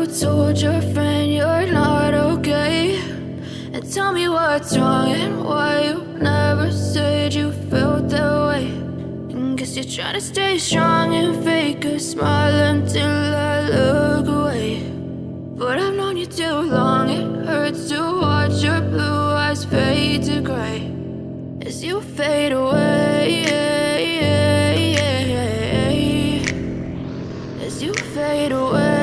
told your friend you're not okay, and tell me what's wrong and why you never said you felt that way. And guess you're trying to stay strong and fake a smile until I look away. But I've known you too long, it hurts to watch your blue eyes fade to gray as you fade away, as you fade away.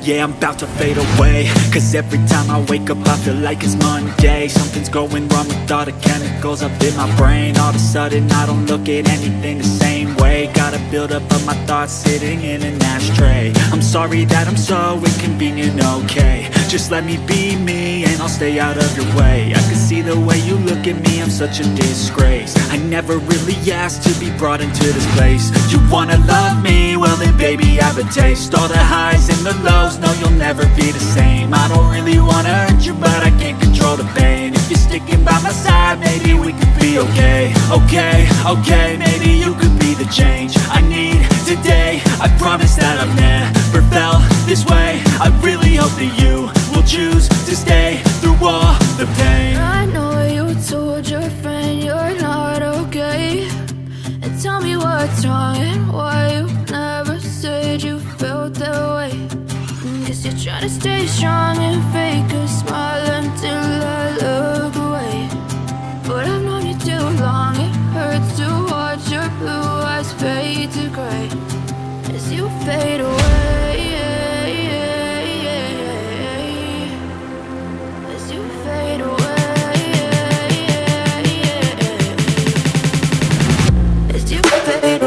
Yeah, I'm about to fade away, cause every time I wake up I feel like it's Monday. Something's going wrong with all the chemicals up in my brain. All of a sudden I don't look at anything the same way. Gotta build up of my thoughts sitting in an ashtray. I'm sorry that I'm so inconvenient, okay. Just let me be me and I'll stay out of your way. I can see the way you look at me, I'm such a disgrace. I never really asked to be brought into this place. You wanna love me? Well then baby I have a taste. All the highs and the lows, no you'll never be the same. I don't really wanna hurt you but I can't control the pain. If you're sticking by my side, maybe we could be okay. Okay, maybe you could be the change I need today. I promise that I've never felt this way. I really hope that you will choose to stay through all the pain. I know you told your friend you're not okay, and tell me what's wrong and why you never said you felt that way. Guess you're trying to stay strong and fake a smile until I look away. But I've known you too long, it hurts to watch your blue eyes fade to gray as you fade away, as you fade away, as you fade away.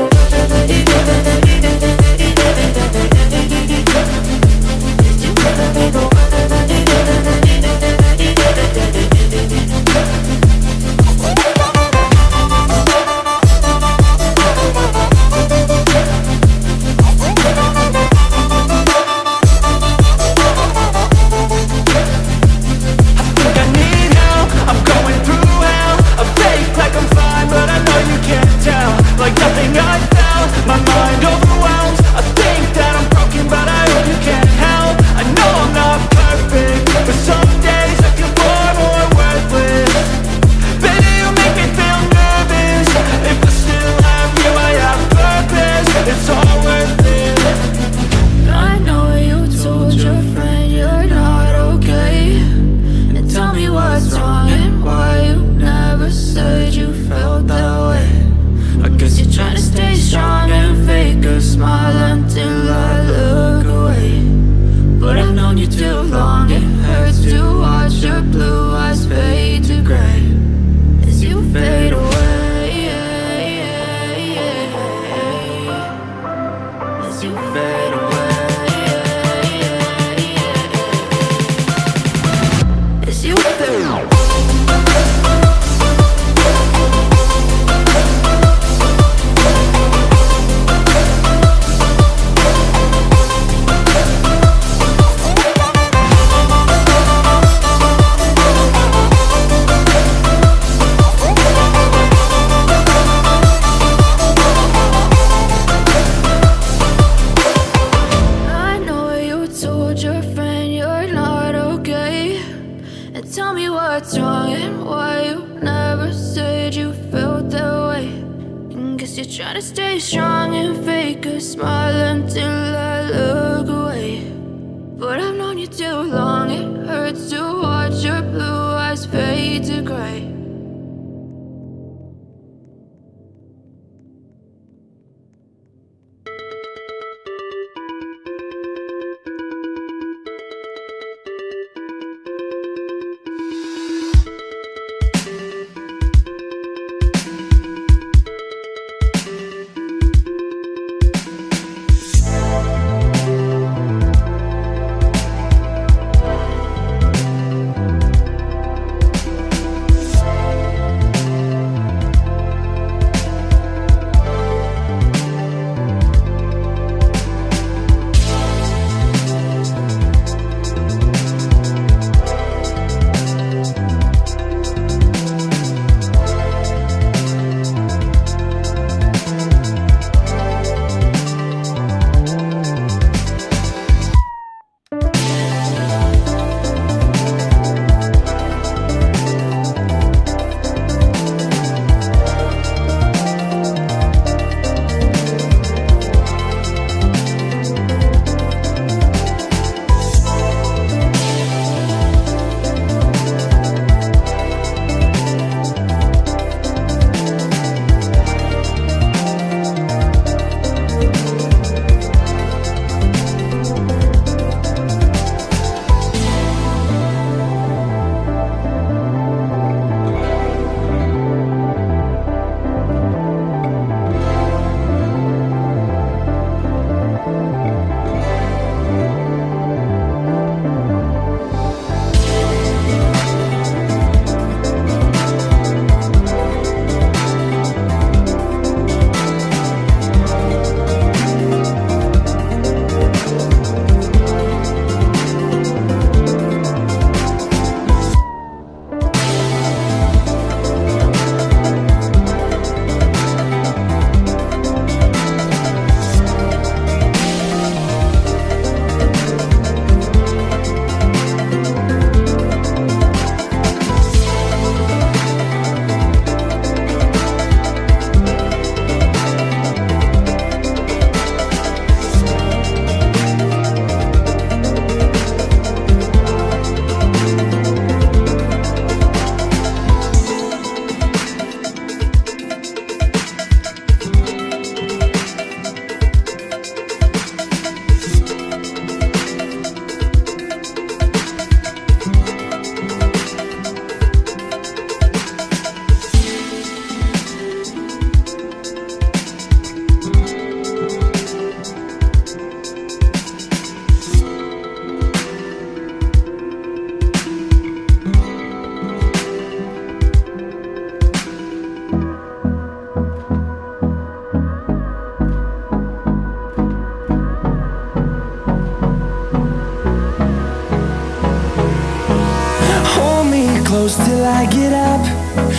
I get up,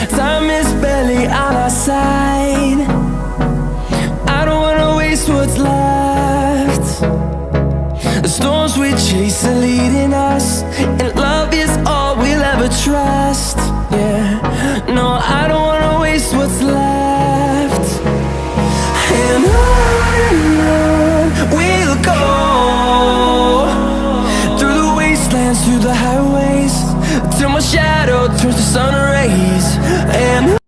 time is barely on our side. I don't wanna waste what's left. The storms we chase are leading us, and love is all we'll ever trust. Yeah, no, I don't wanna waste what's left. And on we'll go, through the wastelands, through the highways, till my shadow turns to sun rays. And